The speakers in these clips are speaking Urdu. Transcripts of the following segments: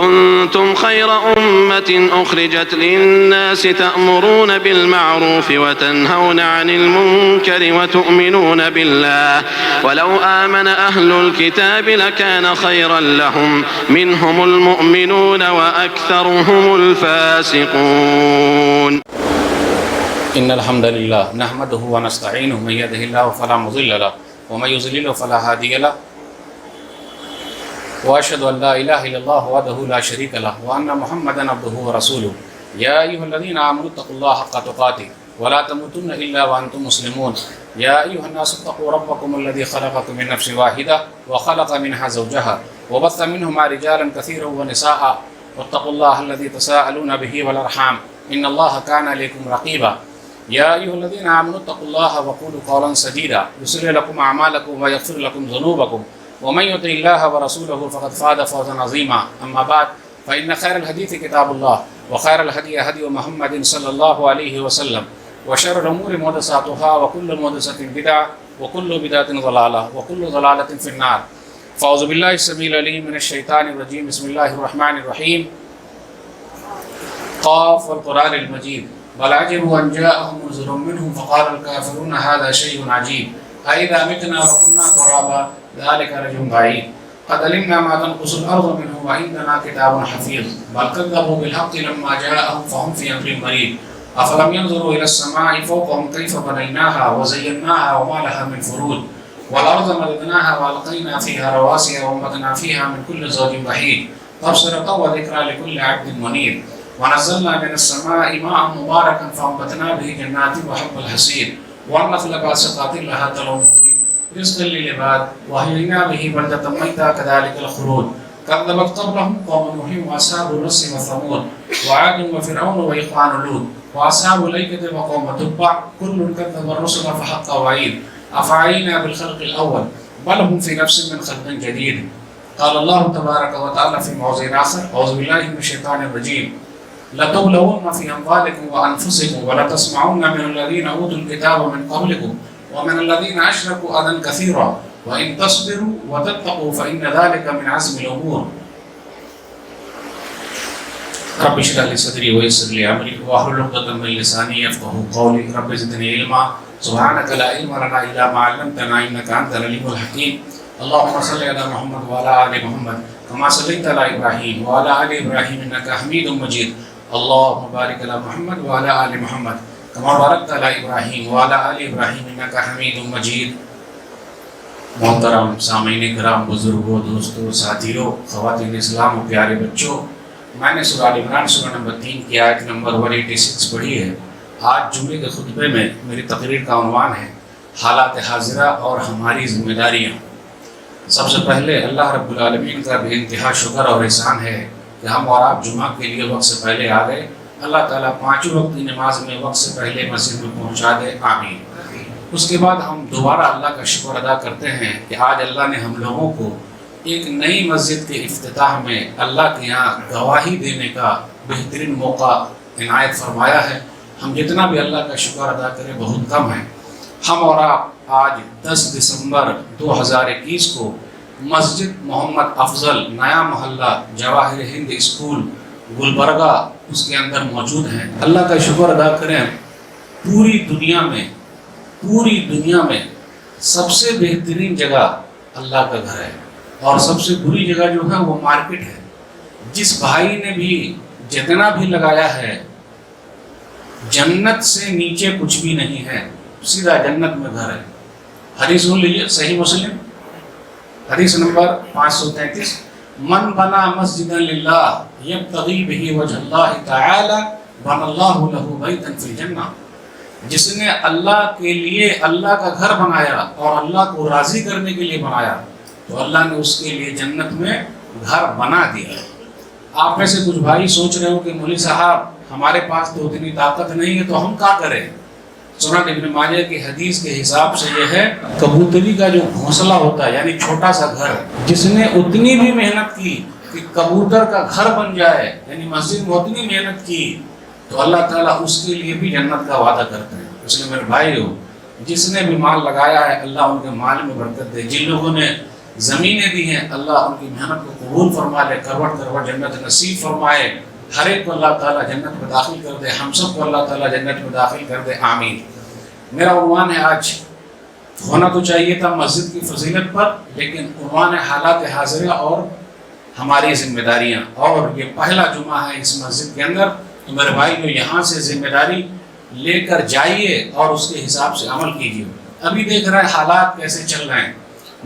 كنتم خير أمة أخرجت للناس تأمرون بالمعروف وتنهون عن المنكر وتؤمنون بالله ولو آمن أهل الكتاب لكان خيرا لهم منهم المؤمنون وأكثرهم الفاسقون. إن الحمد لله نحمده ونستعينه من يهده الله فلا مضل له ومن يضلل فلا هادي له وأشهد أن لا إله إلا الله وحده لا شريك له وأن محمدا عبده ورسوله. يا أيها الذين آمنوا اتقوا الله حق تقاته ولا تموتن إلا وأنتم مسلمون. يا أيها الناس اتقوا ربكم الذي خلقكم من نفس واحدة وخلق منها زوجها وبث منهما رجالا كثيرا ونساء واتقوا الله الذي تساءلون به والأرحام إن الله كان عليكم رقيبا. يا أيها الذين آمنوا اتقوا الله وقولوا قولا سديدا يصلح لكم أعمالكم ويغفر لكم ذنوبكم ومن يطع الله ورسوله فقد فاز فوزا عظيما. أما بعد فإن خير الحديث كتاب الله وخير الهدي هدي محمد صلى الله عليه وسلم وشر الأمور محدثاتها وكل محدثة بدعة وكل بدعة ضلالة وكل ضلالة في النار. فأعوذ بالله السميع العليم من الشيطان الرجيم. بسم الله الرحمن الرحيم. قاف والقرآن المجيد بل عجبوا أن جاءهم منذر منهم فقال الكافرون هذا شيء عجيب أإذا متنا وكنا ترابا ذلك رجل بعيد قد علمنا ما تنقص الأرض منهم وعندنا كتاب حفيظ بل كذبوا بالحق لما جاءهم فهم في أمر مريض أفلم ينظروا إلى السماء فوقهم كيف بنيناها وزيناها وما لها من فروج والأرض مددناها وألقينا فيها رواسي وأنبتنا فيها من كل زوج بهيج تبصرة وذكرى لكل عبد منيب ونزلنا من السماء ماء مباركا فأنبتنا به جنات وحب الحصيد والنخل باسقات لها طلع نضيد رزقا للعباد وأحيينا به بلدة ميتا كذلك الخلود كذبت قبلهم قوم نوح وأصحاب الرس وثمود وعاد وفرعون وإخوان لوط وأصحاب الأيكة وقوم تبع كل كذب الرسل فحق وعيد أفعينا بالخلق الأول بل هم في نفس من خلق جديد. قال الله تبارك وتعالى في موضع آخر أعوذ بالله من الشيطان الرجيم لتبلون في أموالكم وأنفسكم ولتسمعون من الذين أوتوا الكتاب من قبلكم ومن الذين أشركوا أذى كثيرا وإن تصبروا وتتقوا فإن ذلك من عزم الأمور. رب اشرح لي صدري ويسر لي أمري واحلل عقدة من لساني يفقهوا قولي رب زدني علما سبحانك لا علم لنا إلا ما علمتنا إنك أنت العليم الحكيم. اللهم صل على محمد وعلى آل محمد كما صليت على إبراهيم وعلى آل إبراهيم إنك حميد مجيد. اللهم بارك على محمد وعلى آل محمد كما باركت على ابراہیم وعلى آل ابراہیم انک حمید مجید. محترم سامعین کرام، بزرگوں، دوستوں، ساتھیوں، خواتین اسلام و پیارے بچوں، میں نے سورہ آل عمران سورہ نمبر 3 کی آیت نمبر 186 پڑھی ہے. آج جمعے کے خطبے میں میری تقریر کا عنوان ہے حالات حاضرہ اور ہماری ذمہ داریاں. سب سے پہلے اللہ رب العالمین کا بے انتہا شکر اور احسان ہے کہ ہم اور آپ جمعہ کے لیے وقت سے پہلے آ گئے. اللہ تعالیٰ پانچوں وقت کی نماز میں وقت سے پہلے مسجد میں پہنچا دے، آمین. اس کے بعد ہم دوبارہ اللہ کا شکر ادا کرتے ہیں کہ آج اللہ نے ہم لوگوں کو ایک نئی مسجد کے افتتاح میں اللہ کے یہاں گواہی دینے کا بہترین موقع عنایت فرمایا ہے. ہم جتنا بھی اللہ کا شکر ادا کریں بہت کم ہے. ہم اور آپ آج 10 دسمبر 2021 کو مسجد محمد افضل نیا محلہ جواہر ہند اسکول گلبرگہ اس کے اندر موجود ہیں. اللہ کا شکر ادا کریں، پوری دنیا میں سب سے بہترین جگہ اللہ کا گھر ہے اور سب سے بری جگہ جو ہے وہ مارکیٹ ہے. جس بھائی نے بھی جتنا بھی لگایا ہے، جنت سے نیچے کچھ بھی نہیں ہے، سیدھا جنت میں گھر ہے. حدیث سن لیجیے، صحیح مسلم حدیث نمبر 533 من بنا مسجدا للہ یبتغی بہ وجہ اللہ تعالی بنى اللہ لہ بیتا فی الجنہ. جس نے اللہ کے لیے اللہ کا گھر بنایا اور اللہ کو راضی کرنے کے لیے بنایا تو اللہ نے اس کے لیے جنت میں گھر بنا دیا. آپ میں سے کچھ بھائی سوچ رہے ہو کہ مولوی صاحب ہمارے پاس تو اتنی طاقت نہیں ہے تو ہم کیا کریں. سنن ابن ماجہ کی حدیث کے حساب سے یہ ہے کبوتری کا جو گھونسلہ ہوتا ہے یعنی چھوٹا سا گھر، جس نے اتنی بھی محنت کی کہ کبوتر کا گھر بن جائے، یعنی مسجد میں اتنی محنت کی تو اللہ تعالیٰ اس کے لیے بھی جنت کا وعدہ کرتے ہیں. اس لیے میرے بھائی ہو، جس نے بھی مال لگایا ہے اللہ ان کے مال میں برکت دے. جن لوگوں نے زمینیں دی ہیں، اللہ ان کی محنت کو قبول فرما لے، کروٹ کروٹ جنت نصیب فرمائے، ہر ایک کو اللہ تعالیٰ جنت میں داخل کر دے، ہم سب کو اللہ تعالیٰ جنت میں داخل کر دے، آمین۔ میرا عنوان ہے، آج ہونا تو چاہیے تھا مسجد کی فضیلت پر، لیکن عنوان ہے حالات حاضرہ اور ہماری ذمہ داریاں، اور یہ پہلا جمعہ ہے اس مسجد کے اندر، تو میرے بھائی کو یہاں سے ذمہ داری لے کر جائیے اور اس کے حساب سے عمل کیجیے۔ ابھی دیکھ رہے ہیں حالات کیسے چل رہے ہیں،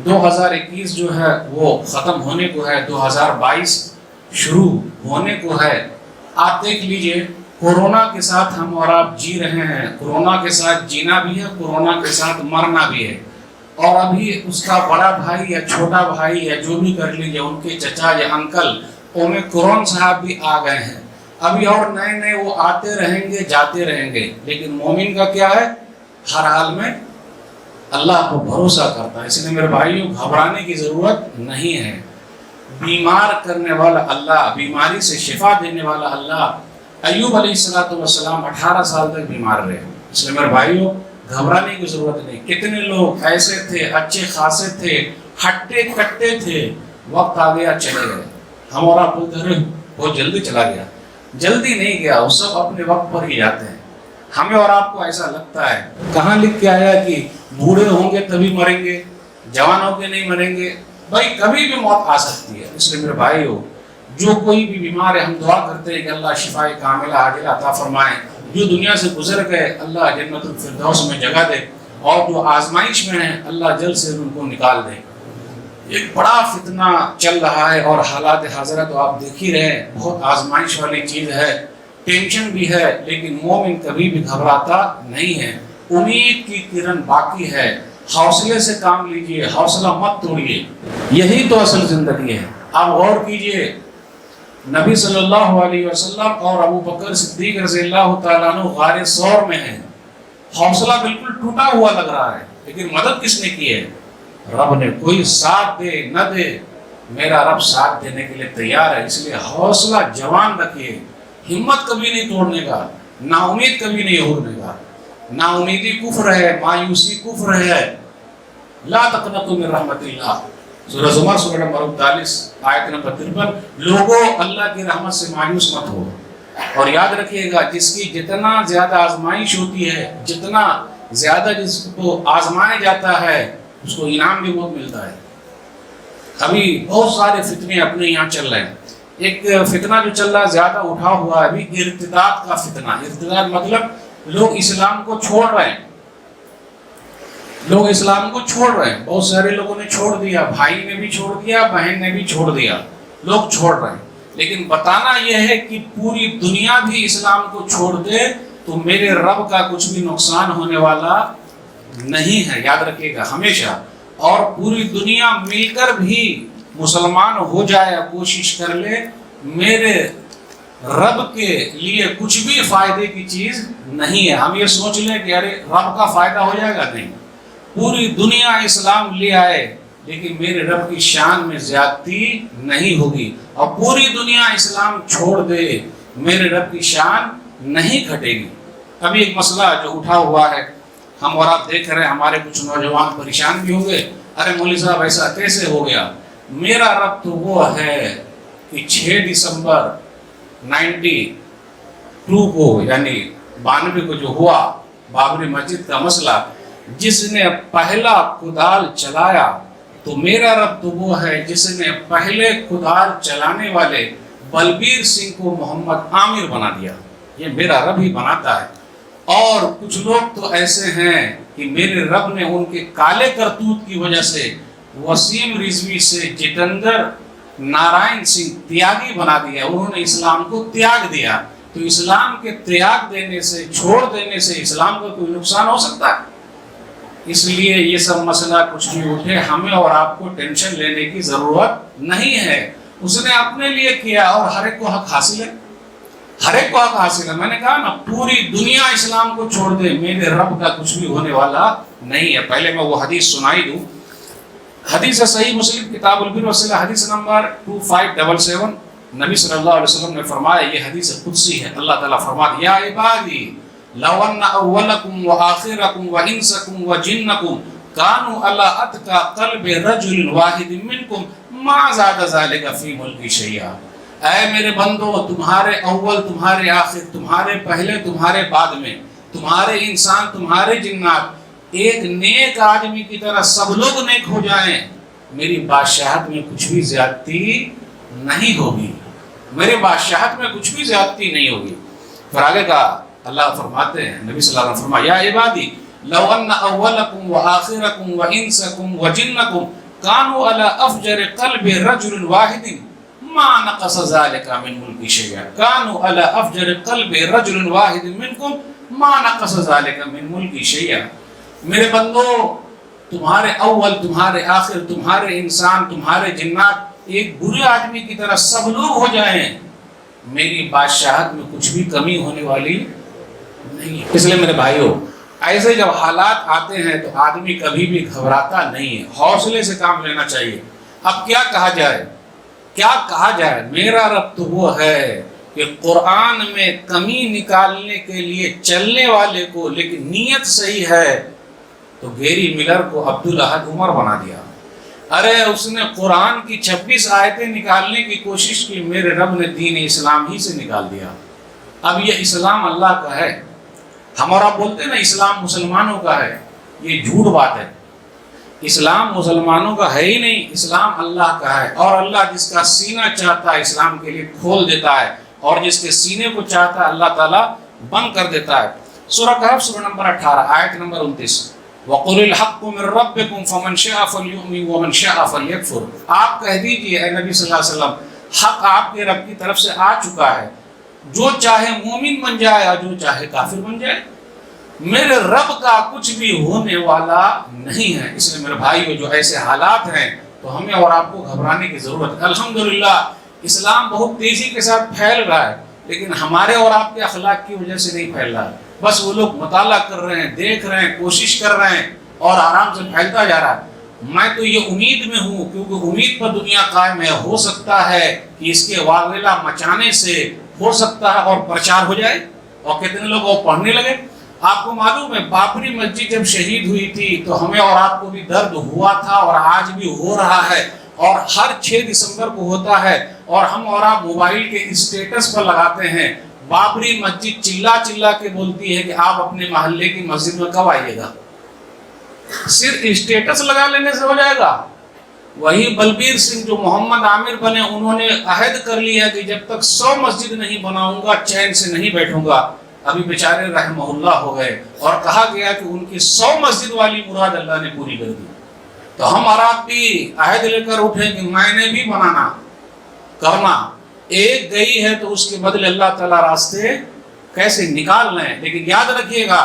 2021 جو ہے وہ ختم ہونے کو ہے، 2022 شروع ہونے کو ہے۔ آپ دیکھ لیجئے، کورونا کے ساتھ ہم اور آپ جی رہے ہیں، کورونا کے ساتھ جینا بھی ہے، کورونا کے ساتھ مرنا بھی ہے، اور ابھی اس کا بڑا بھائی یا چھوٹا بھائی یا جو بھی کر لیجئے، ان کے چچا یا انکل اومیکرون صاحب بھی آ گئے ہیں، ابھی اور نئے نئے وہ آتے رہیں گے جاتے رہیں گے، لیکن مومن کا کیا ہے، ہر حال میں اللہ کو بھروسہ کرتا ہے۔ اس لیے میرے بھائیوں، گھبرانے کی ضرورت نہیں ہے، بیمار کرنے والا اللہ، بیماری سے شفا دینے والا اللہ۔ ایوب علیہ السلام 18 سال تک بیمار رہے، اس لیے میرے بھائیوں گھبرانے کی ضرورت نہیں۔ کتنے لوگ ایسے تھے، اچھے خاصے تھے، ہٹے کٹے تھے، وقت آ گیا چلے گئے، ہم اور آپ بولتے رہے بہت جلدی چلا گیا، جلدی نہیں گیا، وہ سب اپنے وقت پر ہی جاتے ہیں۔ ہمیں اور آپ کو ایسا لگتا ہے، کہاں لکھ کے آیا کہ بوڑھے ہوں گے تبھی مریں گے، جوان ہو کے نہیں مریں گے؟ بھائی کبھی بھی موت آ سکتی ہے۔ اس لیے میرے بھائیو، جو کوئی بھی بیمار ہے، ہم دعا کرتے ہیں کہ اللہ شفائے کاملہ عاجلہ عطا فرمائے، جو دنیا سے گزر گئے اللہ جنت الفردوس میں جگہ دے، اور جو آزمائش میں ہیں اللہ جلد سے ان کو نکال دے۔ ایک بڑا فتنہ چل رہا ہے، اور حالات حاضرہ تو آپ دیکھ ہی رہے ہیں، بہت آزمائش والی چیز ہے، ٹینشن بھی ہے، لیکن مومن کبھی بھی گھبراتا نہیں ہے، امید کی کرن باقی ہے، حوصلے سے کام لیجئے، حوصلہ مت توڑیے، یہی تو اصل زندگی ہے۔ آپ غور کیجئے، نبی صلی اللہ علیہ وسلم اور ابو بکر صدیق رضی اللہ تعالیٰ عنہ غار ثور میں ہیں، حوصلہ بالکل ٹوٹا ہوا لگ رہا ہے، لیکن مدد کس نے کی ہے؟ رب نے۔ کوئی ساتھ دے نہ دے، میرا رب ساتھ دینے کے لیے تیار ہے، اس لیے حوصلہ جوان رکھیے، ہمت کبھی نہیں توڑنے کا، نا امید کبھی نہیں ہونے کا۔ نا امیدی کفر ہے، مایوسی کفر ہے، لا تقنطوا من رحمت اللہ، سورہ زمر سورہ نمبر 39 آیت نمبر 53۔ لوگوں اللہ کی رحمت سے مایوس مت ہو، اور یاد رکھیے گا جس کی جتنا زیادہ آزمائش ہوتی ہے، جتنا زیادہ جس کو آزمایا جاتا ہے، اس کو انعام بھی بہت ملتا ہے۔ ابھی بہت سارے فتنے اپنے یہاں چل رہے ہیں، ایک فتنہ جو چل رہا ہے زیادہ اٹھا ہوا ہے ابھی، ارتداد کا فتنہ۔ ارتداد مطلب لوگ اسلام کو چھوڑ رہے ہیں، لوگ اسلام کو چھوڑ رہے ہیں، بہت سارے لوگوں نے چھوڑ دیا، بھائی نے بھی چھوڑ دیا، بہن نے بھی چھوڑ دیا، لوگ چھوڑ رہے ہیں۔ لیکن بتانا یہ ہے کہ پوری دنیا بھی اسلام کو چھوڑ دے تو میرے رب کا کچھ بھی نقصان ہونے والا نہیں ہے، یاد رکھیے گا ہمیشہ۔ اور پوری دنیا مل کر بھی مسلمان ہو جائے، کوشش کر لے، میرے رب کے لیے کچھ بھی فائدے کی چیز نہیں ہے۔ ہم یہ سوچ لیں کہ ارے رب کا فائدہ ہو جائے گا، نہیں، پوری دنیا اسلام لے آئے لیکن میرے رب کی شان میں زیادتی نہیں ہوگی، اور پوری دنیا اسلام چھوڑ دے میرے رب کی شان نہیں گھٹے گی۔ ابھی ایک مسئلہ جو اٹھا ہوا ہے، ہم اور آپ دیکھ رہے ہیں، ہمارے کچھ نوجوان پریشان بھی ہوں گے، ارے مولوی صاحب ایسا کیسے ہو گیا؟ میرا رب تو وہ ہے کہ 6 دسمبر 92 کو، یعنی 92 کو جو ہوا بابری مسجد کا مسئلہ، جس نے پہلا کدال چلایا، تو میرا رب تو وہ ہے جس نے پہلے کدال چلانے والے بلبیر سنگھ کو محمد عامر بنا دیا۔ یہ میرا رب ہی بناتا ہے۔ اور کچھ لوگ تو ایسے ہیں کہ میرے رب نے ان کے کالے کرتوت کی وجہ سے وسیم رضوی سے جتندر نارائن سنگھ تیاگی بنا دیا، انہوں نے اسلام کو تیاگ دیا۔ تو اسلام کے تیاگ دینے سے، چھوڑ دینے سے اسلام کا کوئی نقصان ہو سکتا ہے؟ اس لیے یہ سب مسئلہ کچھ بھی اٹھے، ہمیں اور آپ کو ٹینشن لینے کی ضرورت نہیں ہے۔ اس نے اپنے لیے کیا، اور ہر ایک کو حق حاصل ہے، ہر ایک کو حق حاصل ہے۔ میں نے کہا نا، پوری دنیا اسلام کو چھوڑ دے میرے رب کا کچھ بھی ہونے والا نہیں ہے۔ پہلے میں وہ حدیث سنائی دوں، حدیث صحیح مسلم کتاب البر والصلہ حدیث نمبر 2577، نبی صلی اللہ علیہ وسلم نے فرمایا، یہ حدیث قدسی ہے، اللہ تعالیٰ فرماتے یا عبادی لو ان اولکم و آخرکم و انسکم و جنکم کانوا علی اتقى قلب رجل واحد منکم ما زاد ذلك فی ملکی شیئا. اے میرے بندو، تمہارے اول تمہارے آخر، تمہارے پہلے تمہارے بعد میں، تمہارے انسان تمہارے جنات ایک نیک آدمی کی طرح سب لوگ نیک ہو جائیں، میری بادشاہت میں کچھ بھی زیادتی نہیں ہوگی، میرے بادشاہت میں کچھ بھی زیادتی نہیں ہوگی. پھر آگے کہا، اللہ فرماتے ہیں، نبی صلی اللہ علیہ وسلم فرمایا، یا عبادی لو ان اولکم وآخرکم وانسکم وجنکم کانوا علی افجر قلب رجل واحد ما نقص ذلك من ملکی شیئا. کانوا علی افجر قلب رجل واحد منکم ما نقص ذلك من ملکی شیئا. میرے بندو، تمہارے اول تمہارے آخر تمہارے انسان تمہارے جنات ایک برے آدمی کی طرح سب لوگ ہو جائیں، میری بادشاہت میں کچھ بھی کمی ہونے والی نہیں. اس لیے میرے بھائیوں، ایسے جب حالات آتے ہیں تو آدمی کبھی بھی گھبراتا نہیں ہے، حوصلے سے کام لینا چاہیے. اب کیا کہا جائے، کیا کہا جائے؟ میرا رب تو وہ ہے کہ قرآن میں کمی نکالنے کے لیے چلنے والے کو لیکن نیت صحیح ہے تو گیری ملر کو عبدالاحد عمر بنا دیا. ارے اس نے قرآن کی 26 آیتیں نکالنے کی کوشش کی، میرے رب نے دین اسلام ہی سے نکال دیا. اب یہ اسلام اللہ کا ہے. ہم اور آپ بولتے ہیں نا اسلام مسلمانوں کا ہے، یہ جھوٹ بات ہے. اسلام مسلمانوں کا ہے ہی نہیں، اسلام اللہ کا ہے. اور اللہ جس کا سینہ چاہتا ہے اسلام کے لیے کھول دیتا ہے، اور جس کے سینے کو چاہتا ہے اللہ تعالیٰ بند کر دیتا ہے. سورہ کہف سورہ نمبر 18 آیت نمبر 29، وَقُلِ الْحَقُّ مِنْ رَبِّكُمْ فَمَنْ شَاءَ فَلْيُؤْمِنْ وَمَنْ شَاءَ فَلْيَكْفُرْ. آپ کہہ دیجئے اے نبی صلی اللہ علیہ وسلم، حق آپ کے رب کی طرف سے آ چکا ہے، جو چاہے مومن بن جائے اور جو چاہے کافر بن جائے، میرے رب کا کچھ بھی ہونے والا نہیں ہے. اس لیے میرے بھائیو، جو ایسے حالات ہیں تو ہمیں اور آپ کو گھبرانے کی ضرورت ہے. الحمدللہ اسلام بہت تیزی کے ساتھ پھیل رہا ہے، لیکن ہمارے اور آپ کے اخلاق کی وجہ سے نہیں پھیل رہا ہے. بس وہ لوگ مطالعہ کر رہے ہیں، دیکھ رہے ہیں، کوشش کر رہے ہیں اور آرام سے پھیلتا جا رہا ہے. میں تو یہ امید میں ہوں، کیونکہ امید پر دنیا قائم ہے. ہو سکتا ہے کہ اس کے واویلا مچانے سے ہو سکتا ہے اور پرچار ہو جائے اور کتنے لوگ وہ پڑھنے لگے. آپ کو معلوم ہے بابری مسجد جب شہید ہوئی تھی تو ہمیں اور آپ کو بھی درد ہوا تھا اور آج بھی ہو رہا ہے، اور ہر 6 دسمبر کو ہوتا ہے. اور ہم اور آپ موبائل کے اسٹیٹس پر لگاتے ہیں، بابری مسجد چلا چلا کے بولتی ہے کہ آپ اپنے محلے کی مسجد میں کب آئیے گا. صرف اسٹیٹس لگا لینے سے ہو جائے گا؟ وہی بلبیر سنگھ جو محمد عامر بنے، انہوں نے عہد کر لیا کہ جب تک 100 مسجد نہیں بناؤں گا چین سے نہیں بیٹھوں گا. ابھی بیچارے رحمہ اللہ ہو گئے اور کہا گیا کہ ان کی 100 مسجد والی مراد اللہ نے پوری کر دی. تو ہم اور آپ بھی عہد لے کر اٹھیں کہ میں نے بھی بنانا کرنا. ایک گئی ہے تو اس کے بدلے اللہ تعالیٰ راستے کیسے نکال لیں. لیکن یاد رکھیے گا،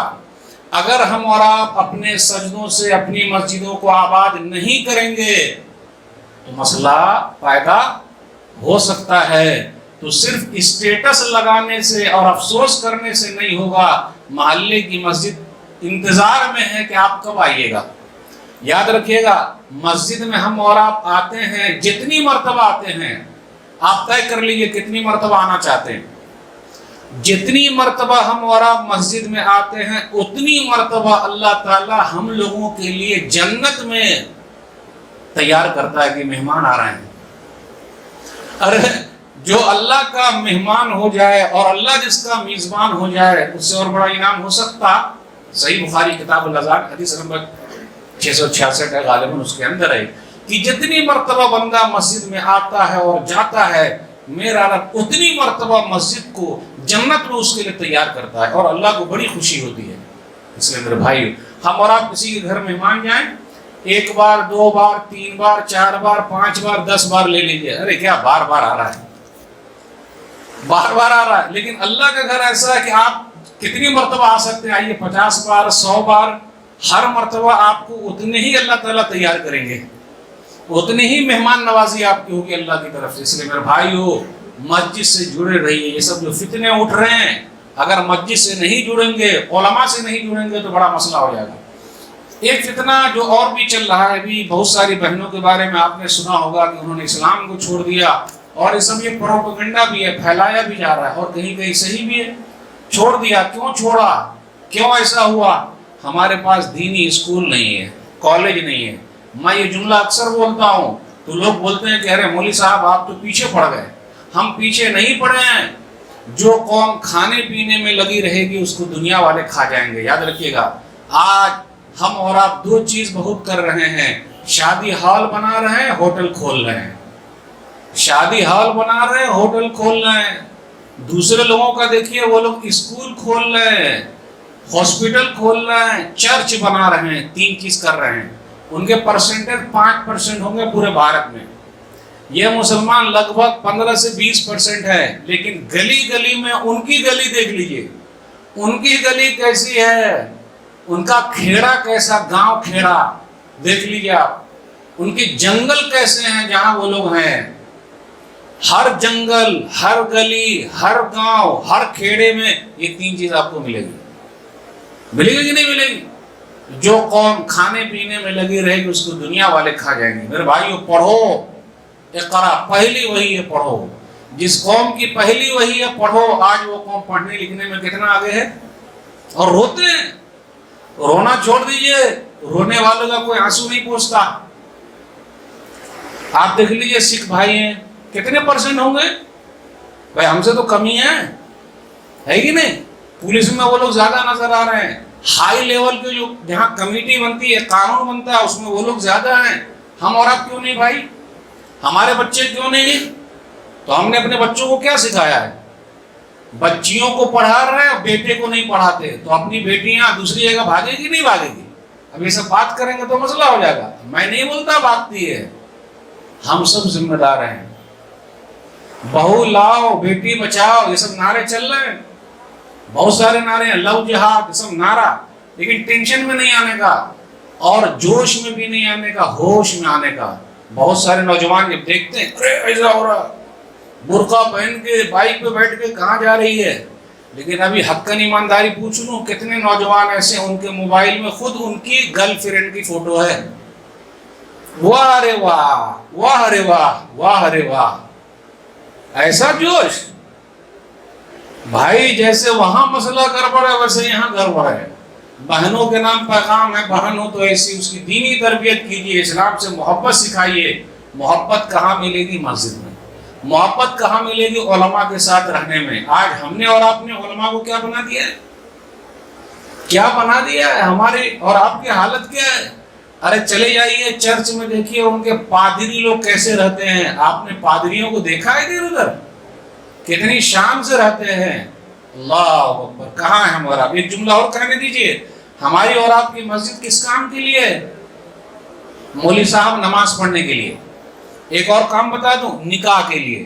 اگر ہم اور آپ اپنے سجدوں سے اپنی مسجدوں کو آباد نہیں کریں گے تو مسئلہ پیدا ہو سکتا ہے. تو صرف اسٹیٹس لگانے سے اور افسوس کرنے سے نہیں ہوگا. محلے کی مسجد انتظار میں ہے کہ آپ کب آئیے گا. یاد رکھیے گا، مسجد میں ہم اور آپ آتے ہیں، جتنی مرتبہ آتے ہیں آپ طے کر لیجئے کتنی مرتبہ آنا چاہتے ہیں. جتنی مرتبہ ہم اور آپ مسجد میں آتے ہیں اتنی مرتبہ اللہ تعالی ہم لوگوں کے لیے جنت میں تیار کرتا ہے کہ مہمان آ رہے ہیں. ارے جو اللہ کا مہمان ہو جائے اور اللہ جس کا میزبان ہو جائے، اس سے اور بڑا انعام ہو سکتا؟ صحیح بخاری کتاب الاذان حدیث نمبر 666 ہے غالباً، اس کے اندر ہے کہ جتنی مرتبہ بندہ مسجد میں آتا ہے اور جاتا ہے، میرا رب اتنی مرتبہ مسجد کو جنت میں اس کے لیے تیار کرتا ہے اور اللہ کو بڑی خوشی ہوتی ہے. اس لیے میرے بھائی، ہم اور آپ کسی کے گھر مہمان جائیں، 1 بار 2 بار 3 بار 4 بار 5 بار 10 بار لے لیجیے. ارے کیا بار بار آ رہا ہے، بار بار آ رہا ہے. لیکن اللہ کا گھر ایسا ہے کہ آپ کتنی مرتبہ آ سکتے ہیں. آئیے 50 بار 100 بار، ہر مرتبہ آپ کو اتنے ہی اللہ تعالیٰ تیار کریں گے، اتنی ہی مہمان نوازی آپ کی ہوگی اللہ کی طرف سے. اس لیے میرے بھائیو، مسجد سے جڑے رہیے. یہ سب جو فتنے اٹھ رہے ہیں، اگر مسجد سے نہیں جڑیں گے، علماء سے نہیں جڑیں گے تو بڑا مسئلہ ہو جائے گا. ایک فتنہ جو اور بھی چل رہا ہے، بھی بہت ساری بہنوں کے بارے میں آپ نے سنا ہوگا کہ انہوں نے اسلام کو چھوڑ دیا، اور یہ سب یہ پروپیگنڈا بھی ہے، پھیلایا بھی جا رہا ہے اور کہیں کہیں صحیح بھی ہے. چھوڑ دیا، کیوں چھوڑا، کیوں ایسا ہوا؟ ہمارے پاس دینی اسکول نہیں ہے، کالج نہیں ہے. میں یہ جملہ اکثر بولتا ہوں تو لوگ بولتے ہیں کہ ارے مولوی صاحب آپ تو پیچھے پڑ گئے. ہم پیچھے نہیں پڑے ہیں. جو قوم کھانے پینے میں لگی رہے گی اس کو دنیا والے کھا جائیں گے. یاد رکھیے گا. آج ہم اور آپ دو چیز بہت کر رہے ہیں. شادی ہال بنا رہے ہیں, ہوٹل کھول رہے ہیں. شادی ہال بنا رہے ہیں, ہوٹل کھول رہے ہیں. دوسرے لوگوں کا دیکھیے, وہ لوگ اسکول کھول رہے ہیں, ہاسپٹل کھول رہے ہیں, چرچ بنا رہے ہیں. 3 چیز کر رہے ہیں. ان کے پرسنٹیج 5% ہوں گے پورے بھارت میں. یہ مسلمان لگ بھگ 15 سے 20% ہے. لیکن گلی گلی میں ان کی گلی دیکھ لیجئے, ان کی گلی کیسی ہے, ان کا کھیڑا کیسا, گاؤں کھیڑا دیکھ لیجئے آپ. ان کی جنگل کیسے ہیں جہاں وہ لوگ ہیں. ہر جنگل, ہر گلی, ہر گاؤں, ہر کھیڑے میں یہ 3 چیز آپ کو ملے گی. ملے گی کہ نہیں ملے گی؟ جو قوم کھانے پینے میں لگی رہے گی اس کو دنیا والے کھا جائیں گے. میرے بھائیو پڑھو, اقرا, پہلی وحی ہے, پڑھو. جس قوم کی پہلی وحی ہے پڑھو. آج وہ قوم پڑھنے لکھنے میں کتنا آگے ہے, اور روتے ہیں. رونا چھوڑ دیجئے, رونے والوں کا کوئی آنسو نہیں پوچھتا. آپ دیکھ لیجئے سکھ بھائی ہیں, کتنے پرسنٹ ہوں گے بھائی, ہم سے تو کم ہی ہیں, ہے کہ نہیں. پولیس میں وہ لوگ زیادہ نظر آ رہے ہیں. ہائی لیول کے جو جہاں کمیٹی بنتی ہے, قانون بنتا ہے, اس میں وہ لوگ زیادہ ہیں. ہم اور آپ کیوں نہیں بھائی؟ ہمارے بچے کیوں نہیں؟ تو ہم نے اپنے بچوں کو کیا سکھایا ہے؟ بچیوں کو پڑھا رہے ہیں, بیٹے کو نہیں پڑھاتے. تو اپنی بیٹیاں دوسری جگہ بھاگے گی نہیں بھاگے گی؟ اب یہ سب بات کریں گے تو مسئلہ ہو جائے گا. میں نہیں بولتا بھاگتی ہے, ہم سب ذمہ دار ہیں. بہو لاؤ, بیٹی بچاؤ, یہ سب نعرے چل رہے ہیں. بہت سارے نعرے ہیں, لو جہاد, یہ سب نعرہ. لیکن ٹینشن میں نہیں آنے کا, اور جوش میں بھی نہیں آنے کا, ہوش میں آنے کا. بہت سارے نوجوان جب دیکھتے ہیں ارے ایسا ہو رہا, برقع پہن کے بائک پہ بیٹھ کے کہاں جا رہی ہے. لیکن ابھی حقاً ایمانداری پوچھ لوں, کتنے نوجوان ایسے ان کے موبائل میں خود ان کی گرل فرینڈ کی فوٹو ہے. واہ رے واہ, واہ رے واہ, واہ رے واہ. ایسا جوش بھائی, جیسے وہاں مسئلہ گڑبڑ ہے ویسے یہاں گڑبڑ ہے. بہنوں کے نام پیغام ہے, بہن ہو تو ایسی, اس کی دینی تربیت کیجیے, اسلام سے محبت سکھائیے. محبت کہاں ملے گی؟ مسجد میں. محبت کہاں ملے گی؟ علماء کے ساتھ رہنے میں. آج ہم نے اور آپ نے علماء کو کیا بنا دیا ہے؟ کیا بنا دیا ہے؟ ہماری اور آپ کی حالت کیا ہے؟ ارے چلے جائیے چرچ میں, دیکھیے ان کے پادری لوگ کیسے رہتے ہیں. آپ نے پادریوں کو دیکھا ہے ادھر ادھر؟ کتنی شان سے رہتے ہیں. اللہ اکبر. کہاں ہے ہمارا؟ ایک جملہ اور کہنے دیجئے, ہماری اور آپ کی مسجد کس کام کے لیے ہے؟ مولوی صاحب نماز پڑھنے کے لیے. ایک اور کام بتا دوں, نکاح کے لیے.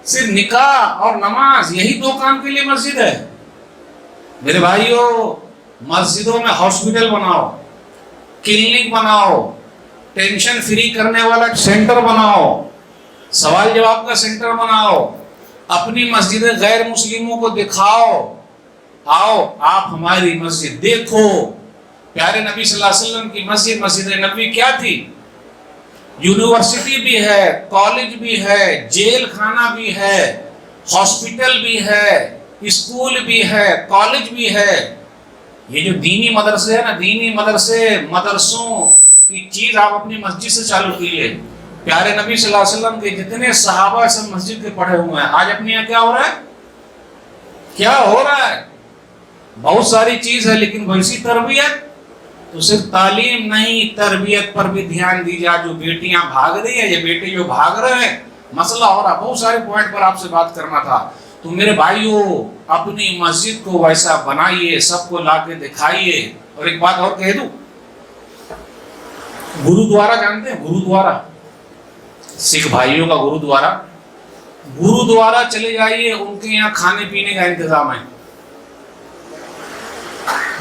صرف نکاح اور نماز, یہی 2 کام کے لیے مسجد ہے. میرے بھائیو, مسجدوں میں ہاسپٹل بناؤ, کلینک بناؤ, ٹینشن فری کرنے والا سینٹر بناؤ, سوال جواب کا سینٹر بناؤ. اپنی مسجدیں غیر مسلموں کو دکھاؤ. آؤ آپ ہماری مسجد دیکھو. پیارے نبی صلی اللہ علیہ وسلم کی مسجد, مسجد نبوی کیا تھی؟ یونیورسٹی بھی ہے, کالج بھی ہے, جیل خانہ بھی ہے, ہاسپٹل بھی ہے, اسکول بھی ہے, کالج بھی ہے. یہ جو دینی مدرسے ہے نا, دینی مدرسوں کی چیز آپ اپنی مسجد سے چالو کیجیے. پیارے نبی صلی اللہ علیہ وسلم کے جتنے صحابہ سب مسجد کے پڑھے ہوئے ہیں. آج اپنے یہاں کیا ہو رہا ہے؟ کیا ہو رہا ہے؟ بہت ساری چیز ہے, لیکن ویسی تربیت تو صرف تعلیم نہیں, تربیت پر بھی دھیان دیجیے. جو بیٹیاں بھاگ رہی ہیں, یہ بیٹے جو بھاگ رہے ہیں, مسئلہ ہو رہا. بہت سارے پوائنٹ پر آپ سے بات کرنا تھا. تو میرے بھائیوں, اپنی مسجد کو ویسا بنائیے, سب کو لا کے دکھائیے. اور ایک بات اور کہہ دوں, گرودوارا جانتے ہیں؟ گرودوارا, سکھ بھائیوں کا گرودوارا. گرودوارا چلے جائیے, ان کے یہاں کھانے پینے کا انتظام ہے.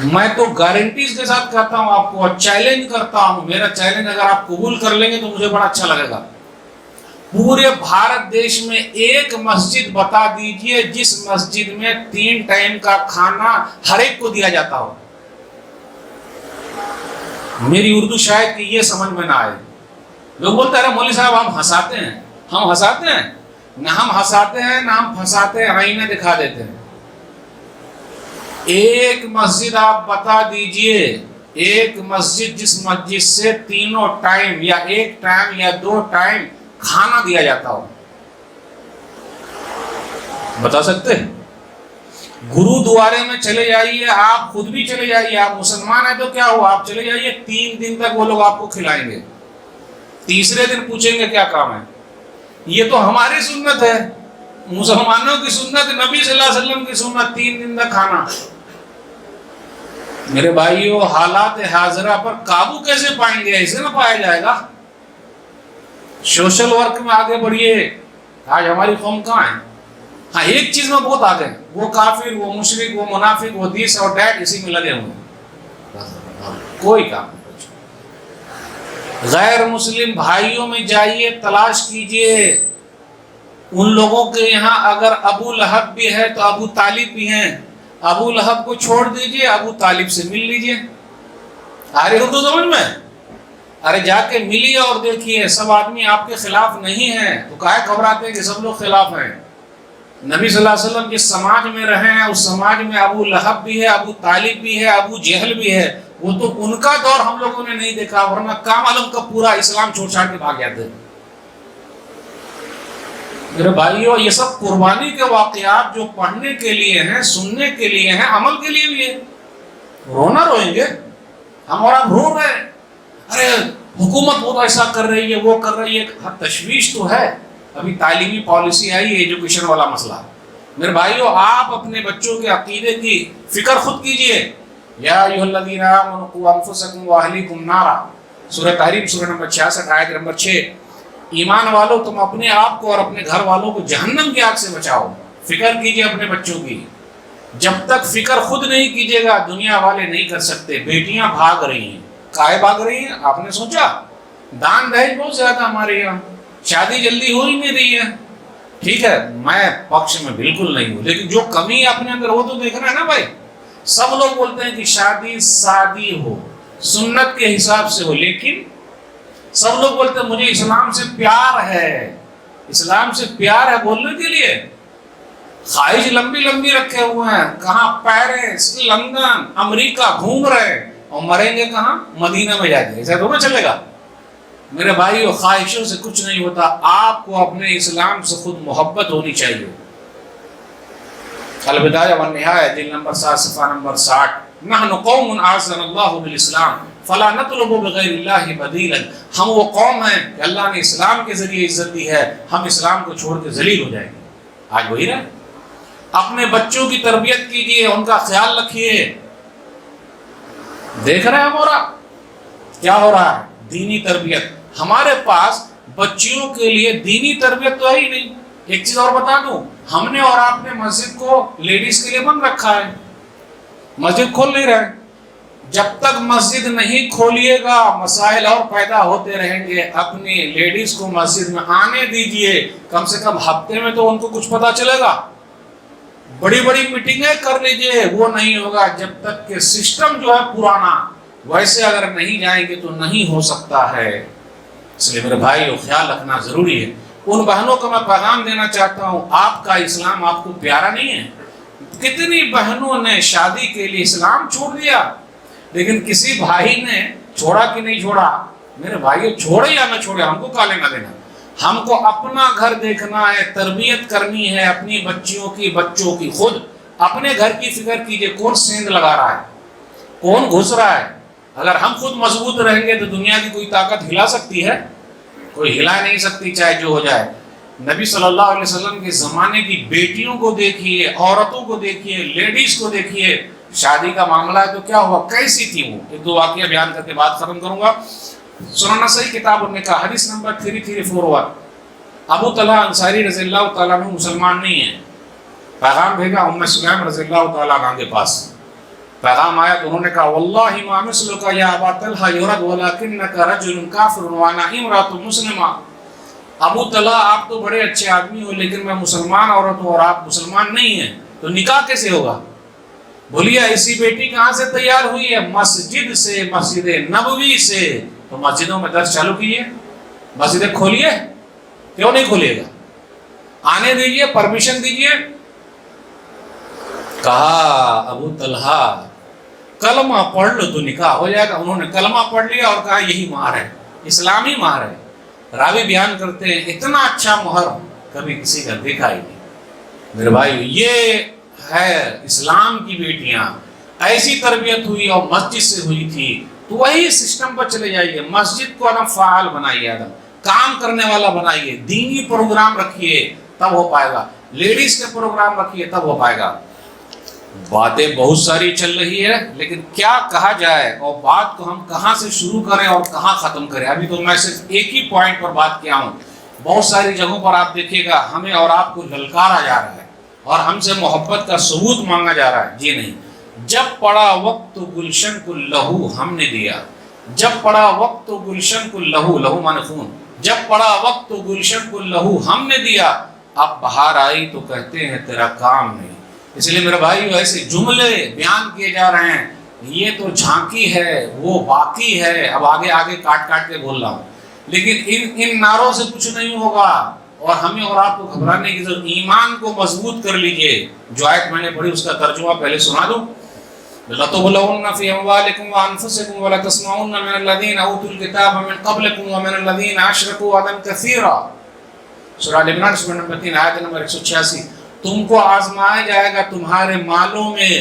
میں تو گارنٹیز کے ساتھ کہتا ہوں آپ کو, اور چیلنج کرتا ہوں, میرا چیلنج اگر آپ قبول کر لیں گے تو مجھے بڑا اچھا لگے گا. پورے بھارت دیش میں ایک مسجد بتا دیجئے جس مسجد میں 3 ٹائم کا کھانا ہر ایک کو دیا جاتا ہو. میری اردو شاید کہ یہ سمجھ میں نہ آئے. لوگ بولتے ہیں مولوی صاحب آپ ہنساتے ہیں. ہم ہنساتے ہیں؟ نہ ہم ہنساتے ہیں نہ ہم پھنساتے ہیں, آئینے دکھا دیتے ہیں. ایک مسجد آپ بتا دیجئے ایک مسجد جس مسجد سے تینوں ٹائم یا ایک ٹائم یا دو ٹائم کھانا دیا جاتا ہو، بتا سکتے ہیں؟ گرودوارے میں چلے جائیے، آپ خود بھی چلے جائیے، آپ مسلمان ہیں تو کیا ہوا، آپ چلے جائیے، 3 دن تک وہ لوگ آپ کو کھلائیں گے، تیسرے دن پوچھیں گے کیا کام ہے۔ یہ تو ہماری سنت ہے، مسلمانوں کی سنت، نبی صلی اللہ علیہ وسلم کی سنت، 3 دن تک کھانا۔ میرے بھائیو، حالات حاضرہ پر قابو کیسے پائیں گے؟ ایسے نہ پایا جائے گا۔ سوشل ورک میں آگے بڑھیے، آج ہماری قوم کہاں ہے؟ ہاں ایک چیز میں بہت آگے، وہ کافر، وہ مشرک، وہ منافق، وہ دیس اور ڈیٹ، اسی میں لگے ہوئے، کوئی کام نہیں۔ غیر مسلم بھائیوں میں جائیے، تلاش کیجئے، ان لوگوں کے یہاں اگر ابو لہب بھی ہے تو ابو طالب بھی ہیں، ابو لہب کو چھوڑ دیجئے، ابو طالب سے مل لیجئے۔ آ رہی اردو سمجھ میں؟ ارے جا کے ملیے اور دیکھیے، سب آدمی آپ کے خلاف نہیں ہیں، تو کاہے گھبراتے ہیں کہ سب لوگ خلاف ہیں؟ نبی صلی اللہ علیہ وسلم جس سماج میں رہے ہیں، اس سماج میں ابو لہب بھی ہے، ابو طالب بھی ہے، ابو جہل بھی ہے، وہ تو ان کا دور ہم لوگوں نے نہیں دیکھا، ورنہ کام علم کا پورا اسلام چھوڑ چھاڑ کے بھاگ جاتے۔ میرے بھائیو، یہ سب قربانی کے واقعات جو پڑھنے کے لیے ہیں، سننے کے لیے ہیں، عمل کے لیے بھی ہے۔ رونا روئیں گے ہم، اور آپ رو رہے ہیں، ارے حکومت بہت ایسا کر رہی ہے، وہ کر رہی ہے، تشویش تو ہے۔ ابھی تعلیمی پالیسی آئی ہے، ایجوکیشن والا مسئلہ۔ میرے بھائیو، آپ اپنے بچوں کے عقیدے کی فکر خود کیجئے۔ یا ایھا الذین آمنوا قوا انفسکم واہلیکم نارا، سورہ تحریم، سورہ نمبر 66، آیت نمبر 6۔ ایمان والو، تم اپنے آپ کو اور اپنے گھر والوں کو جہنم کی آگ سے بچاؤ۔ فکر کیجئے اپنے بچوں کی۔ جب تک فکر خود نہیں کیجئے گا، دنیا والے نہیں کر سکتے۔ بیٹیاں بھاگ رہی ہیں، کاہے بھاگ رہی ہیں؟ آپ نے سوچا؟ دان دہیج بہت زیادہ ہمارے یہاں، شادی جلدی ہو ہی نہیں رہی ہے۔ ٹھیک ہے، میں پکش میں بالکل نہیں ہوں، لیکن جو کمی اپنے اندر وہ تو دیکھنا ہے نا بھائی۔ سب لوگ بولتے ہیں کہ شادی سادی ہو، سنت کے حساب سے ہو، لیکن سب لوگ بولتے ہیں مجھے اسلام سے پیار ہے، اسلام سے پیار ہے بولنے کے لیے خواہش لمبی لمبی رکھے ہوئے ہیں، کہاں پیرس، لندن، امریکہ گھوم رہے ہیں، اور مریں گے کہاں؟ مدینہ میں جا کے۔ ایسا تو نہ چلے گا میرے بھائیو۔ خواہشوں سے کچھ نہیں ہوتا، آپ کو اپنے اسلام سے خود محبت ہونی چاہیے۔ البدایہ والنہایہ، جلد نمبر 7، صفحہ نمبر 60۔ نحن قوم اعزنا اللہ بالاسلام فلا نطلب بغیر اللہ بدیلا، ہم وہ قوم ہیں کہ اللہ نے اسلام کے ذریعے عزت دی ہے، ہم اسلام کو چھوڑ کے ذلیل ہو جائیں گے۔ آج وہی رہے۔ اپنے بچوں کی تربیت کیجیے، ان کا خیال رکھیے۔ دیکھ رہے ہیں ہمارا کیا ہو رہا ہے؟ دینی تربیت۔ ہمارے پاس بچیوں کے لیے دینی تربیت تو ہے ہی نہیں۔ ایک چیز اور بتا دوں، ہم نے اور آپ نے مسجد کو لیڈیز کے لیے بند رکھا ہے، مسجد کھول نہیں رہے۔ جب تک مسجد نہیں کھولیے گا، مسائل اور پیدا ہوتے رہیں گے۔ اپنی لیڈیز کو مسجد میں آنے دیجئے، کم سے کم ہفتے میں تو ان کو کچھ پتا چلے گا۔ بڑی بڑی میٹنگیں کر لیجئے، وہ نہیں ہوگا جب تک کہ سسٹم جو ہے پرانا، ویسے اگر نہیں جائیں گے تو نہیں ہو سکتا ہے۔ اس لیے میرے بھائیو، خیال رکھنا ضروری ہے۔ ان بہنوں کو میں پیغام دینا چاہتا ہوں، آپ کا اسلام آپ کو پیارا نہیں ہے؟ کتنی بہنوں نے شادی کے لیے اسلام چھوڑ دیا، لیکن کسی بھائی نے چھوڑا کہ نہیں چھوڑا؟ میرے بھائیو، چھوڑے یا نہ چھوڑے، ہم کو کیا لینا دینا؟ ہم کو اپنا گھر دیکھنا ہے، تربیت کرنی ہے اپنی بچیوں کی، بچوں کی۔ خود اپنے گھر کی فکر کیجئے، کون سیند لگا رہا ہے، کون گھس رہا ہے۔ اگر ہم خود مضبوط رہیں گے تو دنیا کی کوئی طاقت ہلا سکتی ہے؟ کوئی ہلا نہیں سکتی، چاہے جو ہو جائے۔ نبی صلی اللہ علیہ وسلم کے زمانے کی بیٹیوں کو دیکھیے، عورتوں کو دیکھیے، لیڈیز کو دیکھیے۔ شادی کا معاملہ ہے تو کیا ہوا، کیسی تھی وہ؟ ایک دو واقعہ بیان کر کے بات ختم کروں گا۔ سنن نسائی کتاب النکاح، حدیث نمبر 3341۔ ابو طلحہ انصاری رضی اللہ تعالیٰ عنہ مسلمان نہیں ہیں، پیغام بھیجا ام سلیم رضی اللہ تعالیٰ عنہ کے پاس۔ پیغام آیا تو انہوں نے کہا واللہ ما مثلک یا ابا طلحہ یرد ولکنک رجل کافر وانا امرأۃ مسلمہ۔ ابو طلحہ، آپ تو بڑے اچھے آدمی ہو، لیکن میں مسلمان عورت ہوں اور آپ مسلمان نہیں ہیں، تو نکاح کیسے ہوگا؟ بولیے ایسی بیٹی کہاں سے تیار ہوئی ہے؟ مسجد سے، مسجد نبوی سے۔ تو مسجدوں میں درس چالو کیجیے، مسجدیں کھولیے، کیوں نہیں کھولے گا؟ آنے دیجیے، پرمیشن دیجیے۔ کہا ابو طلحہ کلمہ پڑھ لو تو نکاح ہو جائے گا. انہوں نے کلمہ پڑھ لیا اور کہا یہی مہر ہے، اسلامی مہر ہے. راوی بیان کرتے ہیں اتنا اچھا مہر کبھی کسی کا دیکھا ہی نہیں. میرے بھائی یہ ہے اسلام کی بیٹیاں. ایسی تربیت ہوئی اور مسجد سے ہوئی تھی تو وہی سسٹم پر چلے جائیے. مسجد کو فعال بنائیے، کام کرنے والا بنائیے، دینی پروگرام رکھیے تب ہو پائے گا. لیڈیز کے پروگرام رکھیے تب ہو پائے گا. باتیں بہت ساری چل رہی ہے لیکن کیا کہا جائے اور بات کو ہم کہاں سے شروع کریں اور کہاں ختم کریں. ابھی تو میں صرف ایک ہی پوائنٹ پر بات کیا ہوں. بہت ساری جگہوں پر آپ دیکھیے گا ہمیں اور آپ کو للکارا جا رہا ہے اور ہم سے محبت کا ثبوت مانگا جا رہا ہے. جی نہیں، جب پڑا وقت گلشن کو لہو ہم نے دیا. جب پڑا وقت گلشن کو لہو، لہو مانے خون. جب پڑا وقت گلشن کو لہو ہم نے دیا. اب بہار آئی تو کہتے ہیں تیرا کام نہیں. اس لیے میرے بھائی ایسے جملے بیان کیے جا رہے ہیں، یہ تو جھانکی ہے، وہ باقی ہے. اب آگے آگے کاٹ کاٹ کے بول رہا ہوں لیکن ان نعروں سے کچھ نہیں ہوگا اور ہمیں اور آپ کو گھبرانے کی ضرورت. ایمان کو مضبوط کر لیجئے. جو آیت میں نے پڑھی اس کا ترجمہ پہلے سنا دوں. لَتُبْلَوُنَّ فِي أَمْوَالِكُمْ وَأَنفُسِكُمْ وَلَتَسْمَعُنَّ مِنَ الَّذِينَ أُوتُوا الْكِتَابَ مِنْ قَبْلِكُمْ وَمِنَ الَّذِينَ أَشْرَكُوا أَذًى كَثِيرًا. سورہ عمران سورہ نمبر 3 آیت نمبر 186. تم کو آزمایا جائے گا تمہارے مالوں میں،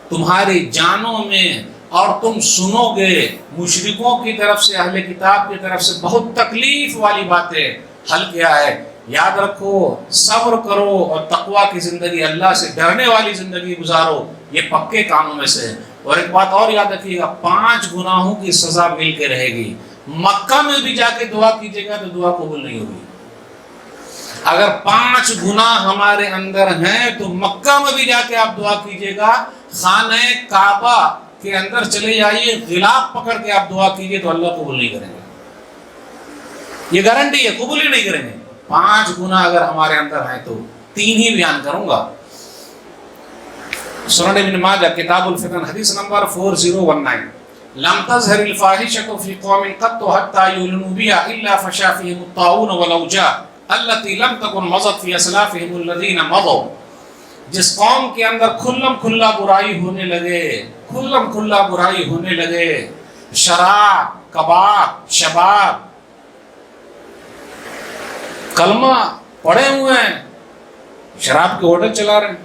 تمہاری جانوں میں، اور تم سنو گے مشرکوں کی طرف سے، اہل کتاب کی طرف سے بہت تکلیف والی باتیں. حل کیا ہے؟ یاد رکھو، صبر کرو اور تقوی کی زندگی، اللہ سے ڈرنے والی زندگی گزارو. یہ پکے کاموں میں سے ہے. اور ایک بات اور یاد رکھیے گا، 5 گناہوں کی سزا مل کے رہے گی. مکہ میں بھی جا کے دعا کیجیے گا تو دعا قبول نہیں ہوگی. اگر 5 گناہ ہمارے اندر ہیں تو مکہ میں بھی جا کے آپ دعا کیجیے گا. خانہ کعبہ کے اندر چلے جائیے، غلاف پکڑ کے آپ دعا کیجیے تو اللہ قبول نہیں کریں گے. یہ گارنٹی ہے، قبول ہی نہیں کریں گے. 5 گناہ اگر ہمارے اندر ہیں تو 3 ہی بیان کروں گا. سنن ابن ماجہ کتاب الفتن حدیث نمبر 4019. لم تظهر الفاحشة في قوم قط حتى يعلنوا بها إلا فشا فيهم الطاعون والأوجاع التي لم تكن مضت في أسلافهم الذين مضوا. جس قوم کے اندر کھلم کھلا برائی ہونے لگے، کھلم کھلا برائی ہونے لگے، شراب، کباب، شباب، کلمہ پڑے ہوئے ہیں، شراب کے ہوٹل چلا رہے ہیں،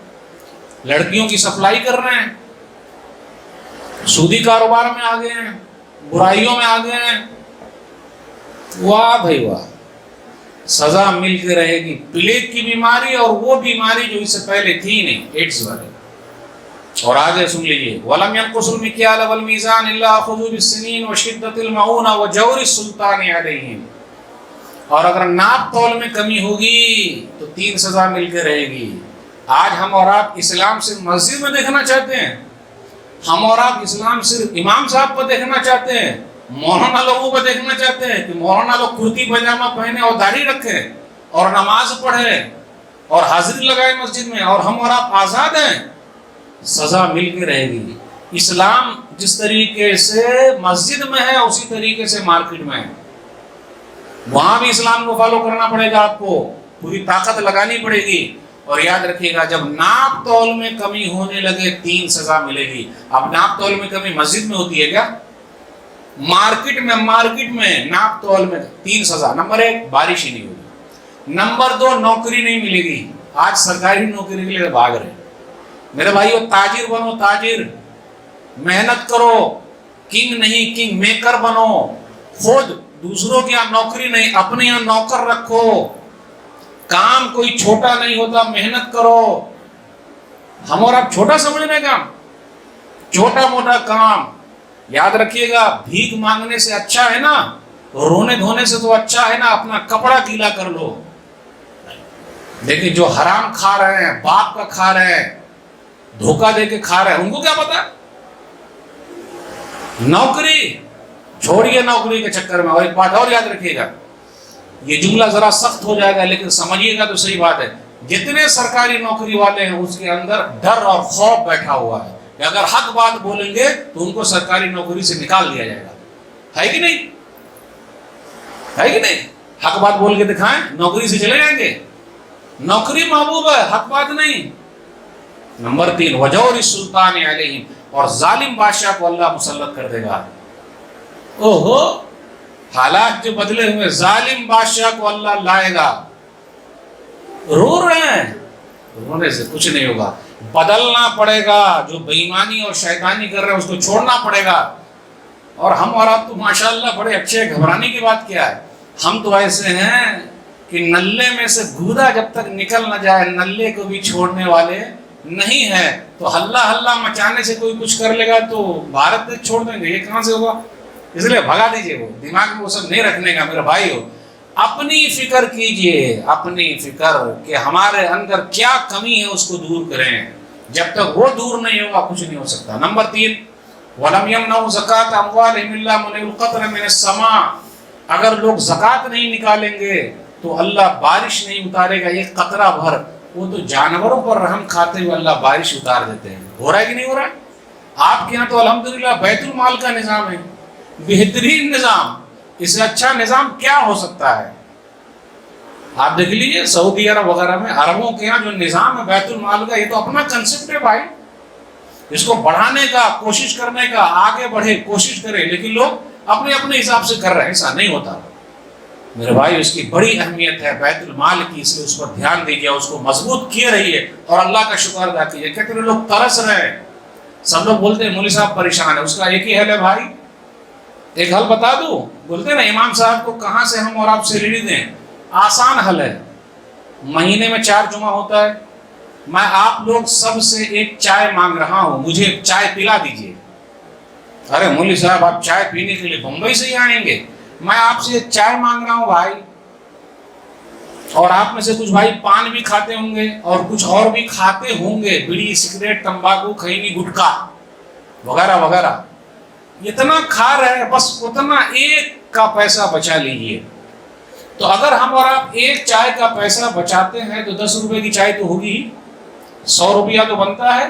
لڑکیوں کی سپلائی کر رہے ہیں، سودی کاروبار میں آ گئے ہیں، برائیوں میں آ گئے ہیں. واہ بھائی واہ، سزا مل کے رہے گی. پلیگ کی بیماری اور وہ بیماری جو اس سے پہلے تھی نہیں، ایڈز والی. اور آگے سن لیجیے، وَلَمْ يَنْقُصُوا الْمِكْيَالَ وَالْمِيزَانَ إِلَّا أَخَذُوا بِالسِّنِينِ وَشِدَّةِ الْمَعُونَةِ وَجَوْرِ السُّلْطَانِ عَلَيْهِمْ. اور اگر ناپ تول میں کمی ہوگی تو 3 سزا مل کے رہے گی. آج ہم اور آپ اسلام صرف مسجد میں دیکھنا چاہتے ہیں، ہم اور آپ اسلام صرف امام صاحب کو دیکھنا چاہتے ہیں، مولانا لوگوں کو دیکھنا چاہتے ہیں کہ مولانا لوگ کرتی پاجامہ پہنے اور داڑھی رکھیں اور نماز پڑھیں اور حاضری لگائیں مسجد میں، اور ہم اور آپ آزاد ہیں. سزا مل کے رہے گی. اسلام جس طریقے سے مسجد میں ہے اسی طریقے سے مارکیٹ میں ہے. وہاں بھی اسلام کو فالو کرنا پڑے گا، آپ کو پوری طاقت لگانی پڑے گی. اور یاد رکھیے گا، جب ناپ تول میں کمی ہونے لگے 3 سزا ملے گی. اب ناپ تول میں کمی مسجد میں ہوتی ہے کیا؟ مارکیٹ میں ناپ تول میں 3 سزا. نمبر 1 بارش ہی نہیں ہوگی. نمبر 2 نوکری نہیں ملے گی. آج سرکاری نوکری کے لیے بھاگ رہے. میرے بھائیو تاجر بنو، تاجر محنت کرو. کنگ نہیں، کنگ میکر بنو. خود دوسروں کے یہاں نوکری نہیں، اپنے یہاں نوکر رکھو. کام کوئی چھوٹا نہیں ہوتا، محنت کرو. ہم اور آپ چھوٹا سمجھ رہے کام، چھوٹا موٹا کام. یاد رکھیے گا، بھیک مانگنے سے اچھا ہے نا، رونے دھونے سے تو اچھا ہے نا اپنا کپڑا گیلا کر لو. لیکن جو حرام کھا رہے ہیں، باپ کا کھا رہے ہیں، دھوکہ دے کے کھا رہے ہیں، ان کو کیا پتا؟ نوکری چھوڑیے نوکری کے چکر میں. اور ایک بات اور یاد رکھیے گا، یہ جملہ ذرا سخت ہو جائے گا لیکن سمجھیے گا تو صحیح بات ہے. جتنے سرکاری نوکری والے ہیں اس کے اندر ڈر اور خوف بیٹھا ہوا ہے کہ اگر حق بات بولیں گے تو ان کو سرکاری نوکری سے نکال دیا جائے گا. ہے کہ نہیں؟ ہے کہ نہیں؟ حق بات بول کے دکھائیں، نوکری سے چلے جائیں گے. نوکری محبوب ہے، حق بات نہیں. نمبر 3 وجور السلطان علیہم. اور ظالم بادشاہ کو اللہ مسلط کر دے گا۔ اوہو، حالات جو بدلے ہوئے، ظالم بادشاہ کو اللہ لائے گا۔ رو رہے ہیں، رونے سے کچھ نہیں ہوگا، بدلنا پڑے گا۔ جو بے ایمانی اور شیطانی کر رہے ہیں اس کو چھوڑنا پڑے گا۔ اور ہم اور آپ تو ماشاءاللہ بڑے اچھے ہیں، گھبرانے کی بات کیا ہے؟ ہم تو ایسے ہیں کہ نلے میں سے گودا جب تک نکل نہ جائے نلے کو بھی چھوڑنے والے نہیں ہیں۔ تو ہلا ہلا مچانے سے کوئی کچھ کر لے گا تو بھارت دیش چھوڑ دیں گے، یہ کہاں سے ہوگا؟ اس لیے بھگا دیجئے، وہ دماغ میں وہ سب نہیں رکھنے کا میرے بھائی ہو۔ اپنی فکر کیجئے، اپنی فکر کہ ہمارے اندر کیا کمی ہے اس کو دور کریں۔ جب تک وہ دور نہیں ہوگا کچھ نہیں ہو سکتا۔ نمبر 3، وَلَمْ يَمْنَعُوا زَكَاةَ أَمْوَالِهِمْ إِلَّا مُنِعُ الْقَطْرَ مِنَ السَّمَاءِ۔ اگر لوگ زکوٰۃ نہیں نکالیں گے تو اللہ بارش نہیں اتارے گا ایک قطرہ بھر۔ وہ تو جانوروں پر رحم کھاتے ہوئے اللہ بارش اتار دیتے ہیں۔ ہو رہا ہے کہ نہیں ہو رہا ہے؟ آپ کے یہاں تو الحمدللہ بیت المال کا نظام ہے، بہترین نظام۔ اس سے اچھا نظام کیا ہو سکتا ہے؟ آپ دیکھ لیجیے سعودی عرب وغیرہ میں، عربوں کے یہاں جو نظام ہے بیت المال کا، یہ تو اپنا کنسپٹ ہے بھائی۔ اس کو بڑھانے کا کوشش کرنے کا، آگے بڑھے کوشش کرے، لیکن لوگ اپنے اپنے حساب سے کر رہے ہیں۔ ایسا نہیں ہوتا میرے بھائی، اس کی بڑی اہمیت ہے بیت المال کی، اس لیے اس پر دھیان دیجیے، اس کو مضبوط کیے رہیے اور اللہ کا شکر ادا کیجیے۔ کتنے لوگ ترس رہے ہیں، سب لوگ بولتے ہیں مولوی صاحب پریشان ہے، اس کا ایک ہی حل ہے بھائی، ایک حل بتا دوں؟ بولتے ہیں نا امام صاحب کو کہاں سے ہم اور آپ سے ریڑھی دیں؟ آسان حل ہے، مہینے میں 4 جمعہ ہوتا ہے، میں آپ لوگ سب سے ایک چائے مانگ رہا ہوں، مجھے چائے پلا دیجئے۔ ارے مولوی صاحب آپ چائے پینے کے لیے بمبئی سے ہی آئیں گے؟ میں آپ سے چائے مانگ رہا ہوں بھائی، اور آپ میں سے کچھ بھائی پان بھی کھاتے ہوں گے اور کچھ اور بھی کھاتے ہوں گے، بیڑی سگریٹ تمباکو خیمی گٹکا وغیرہ وغیرہ، اتنا کھا رہے ہیں، بس اتنا ایک کا پیسہ بچا لیجئے۔ تو اگر ہم اور آپ ایک چائے کا پیسہ بچاتے ہیں تو 10 روپے کی چائے تو ہوگی، 100 روپیہ تو بنتا ہے۔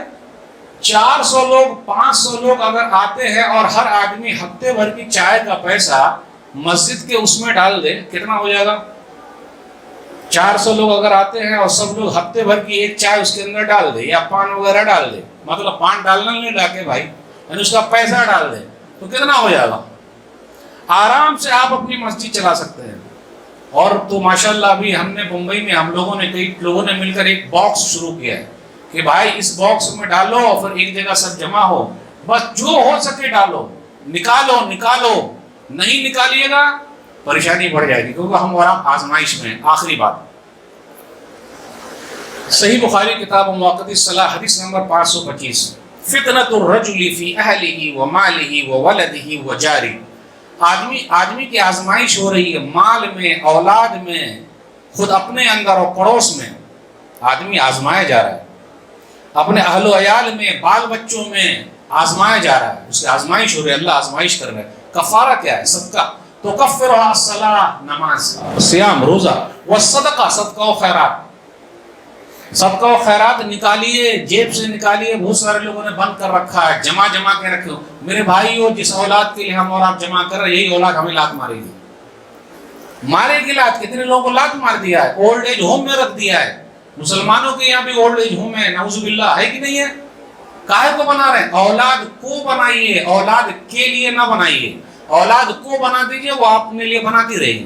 400 لوگ 500 لوگ اگر آتے ہیں اور ہر آدمی ہفتے بھر کی چائے کا پیسہ مسجد کے اس میں ڈال دے، کتنا ہو جائے گا؟ 400 لوگ اگر آتے ہیں اور سب لوگ ہفتے بھر کی ایک چائے اس کے اندر ڈال دے، یا پان وغیرہ ڈال دے، مطلب پان ڈالنا نہیں لا کے بھائی، یعنی اس کا پیسہ ڈال دے، تو کتنا ہو جائے گا؟ آرام سے آپ اپنی مسجد چلا سکتے ہیں۔ اور تو ماشاءاللہ ابھی ہم نے بمبئی میں ہم لوگوں نے کئی لوگوں نے مل کر ایک باکس شروع کیا ہے کہ بھائی اس باکس میں ڈالو، پھر ایک جگہ سب جمع ہو، بس جو ہو سکے ڈالو، نکالو، نہیں نکالیے گا پریشانی بڑھ جائے گی، کیونکہ ہم اور آپ آزمائش میں ہیں۔ آخری بات، صحیح بخاری کتاب مواقیت الصلاۃ حدیث نمبر 525، فتنۃ الرجل فی اہلہ ومالہ وولدہ وجارہ۔ آدمی کی آزمائش ہو رہی ہے، مال میں، اولاد میں، خود اپنے اندر اور پڑوس میں آدمی آزمایا جا رہا ہے، اپنے اہل و عیال میں، بال بچوں میں آزمایا جا رہا ہے، اس کی آزمائش ہو رہی ہے، اللہ آزمائش کر رہا ہے۔ کفارہ کیا ہے؟ صدقہ، تو کفرها الصلاۃ، نماز، صیام، روزہ، والصدقہ، صدقہ و خیرات۔ صدقہ و خیرات نکالیے، جیب سے نکالیے، بہت سارے لوگوں نے بند کر رکھا ہے، جمع کے رکھے ہو۔ میرے بھائیو، جس اولاد کے لیے ہم اور آپ جمع کر رہے ہیں، یہی اولاد ہمیں لات مارے گی لات۔ کتنے لوگوں کو لات مار دیا ہے، اولڈ ایج ہوم میں رکھ دیا ہے۔ مسلمانوں کے یہاں بھی اولڈ ایج ہوم ہے، نعوذ باللہ، ہے کہ نہیں ہے؟ کاہے کو بنا رہے ہیں؟ اولاد کو بنائیے، اولاد کے لیے نہ بنائیے، اولاد کو بنا دیجئے، وہ اپنے لیے بناتی رہے گی۔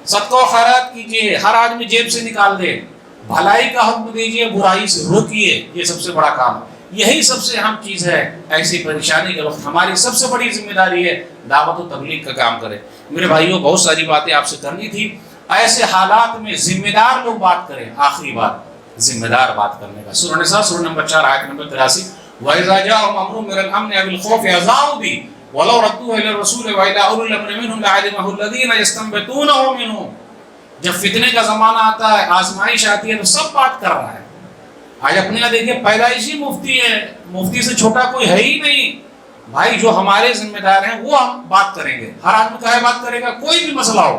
صدقہ و خیرات کیجئے، ہر آدمی جیب سے نکال دے، بھلائی کا حکم دیجئے، برائی سے روکیے، یہ سب سے بڑا کام ہے۔ یہی سب سے اہم چیز ہے۔ ایسی پریشانی کے وقت ہماری سب سے بڑی ذمہ داری ہے دعوت و تبلیغ کا کام کرے۔ میرے بھائیوں، بہت ساری باتیں آپ سے کرنی تھی، ایسے حالات میں ذمہ دار لوگ بات کریں۔ آخری بات، ذمہ دار بات کرنے کا۔ سورہ نساء سورہ نمبر 4 آیت نمبر 83، وَإِذَا جَاءَهُمْ أَمْرٌ مِّنَ الْأَمْنِ أَوِ الْخَوْفِ أَذَاعُوا بِهِ وَلَوْ رَدُّوهُ إِلَى الرَّسُولِ وَإِلَى أُولِي الْأَمْرِ مِنْهُمْ لَعَلِمَهُ الَّذِينَ يَسْتَنبِطُونَهُ مِنْهُمْ۔ جب فتنے کا زمانہ آتا ہے، آزمائش آتی ہے، تو سب بات کر رہا ہے۔ آج اپنے یہاں دیکھیے پیدائشی مفتی ہے، مفتی سے چھوٹا کوئی ہے ہی نہیں۔ بھائی جو ہمارے ذمہ دار ہیں وہ ہم بات کریں گے، ہر آدمی کہے بات کرے گا، کوئی بھی مسئلہ ہو،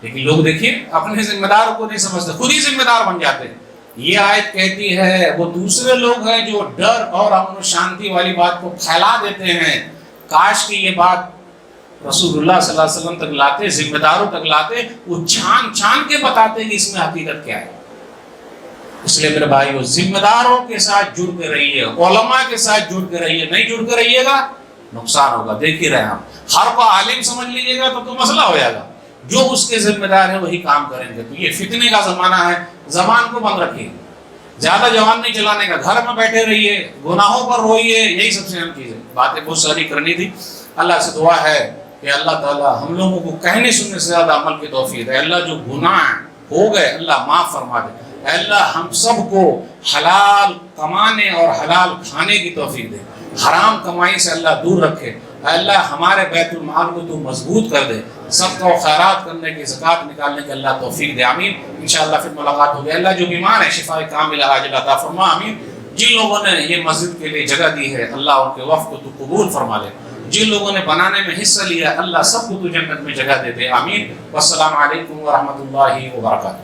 لیکن لوگ دیکھیے اپنے ذمہ دار کو نہیں سمجھتے، خود ہی ذمہ دار بن جاتے ہیں۔ یہ آیت کہتی ہے وہ دوسرے لوگ ہیں جو ڈر اور امن و شانتی والی بات کو پھیلا دیتے ہیں، کاش کہ یہ بات رسول اللہ صلی اللہ علیہ وسلم تک لاتے، ذمہ داروں تک لاتے، وہ چھان کے بتاتے کہ اس میں حقیقت کیا ہے۔ اس لیے میرے بھائیو ذمہ داروں کے ساتھ جڑ کے رہیے، علماء کے ساتھ جڑ کے رہیے، نہیں جڑ کے رہیے گا نقصان ہوگا. دیکھ ہی رہے ہیں آپ، ہر کو عالم سمجھ لیجیے گا تو مسئلہ ہو جائے گا. جو اس کے ذمہ دار ہیں وہی کام کریں گے. تو یہ فتنے کا زمانہ ہے، زبان کو بند رکھیے، زیادہ جوان نہیں چلانے کا، گھر میں بیٹھے رہیے، گناہوں پر روئیے، یہی سب سے اہم چیز ہے. باتیں بہت ساری کرنی تھی. اللہ سے دعا ہے کہ اللہ تعالیٰ ہم لوگوں کو کہنے سننے سے زیادہ عمل کی توفیق دے. اللہ جو گناہ ہو گئے اللہ معاف فرما دے. اللہ ہم سب کو حلال کمانے اور حلال کھانے کی توفیق دے. حرام کمائی سے اللہ دور رکھے. اللہ ہمارے بیت المال کو تو مضبوط کر دے. سب کو خیرات کرنے کی، زکوٰۃ نکالنے کی اللہ توفیق دے. آمین. انشاءاللہ پھر ملاقات ہوگی. اللہ جو بیمار ہے شفا کاملہ عاجلہ عطا فرما. آمین. جن لوگوں نے یہ مسجد کے لیے جگہ دی ہے اللہ ان کے وقف کو تو قبول فرما لے. جن لوگوں نے بنانے میں حصہ لیا اللہ سب کو تو جنت میں جگہ دے دے. آمین. والسلام علیکم ورحمۃ اللہ وبرکاتہ.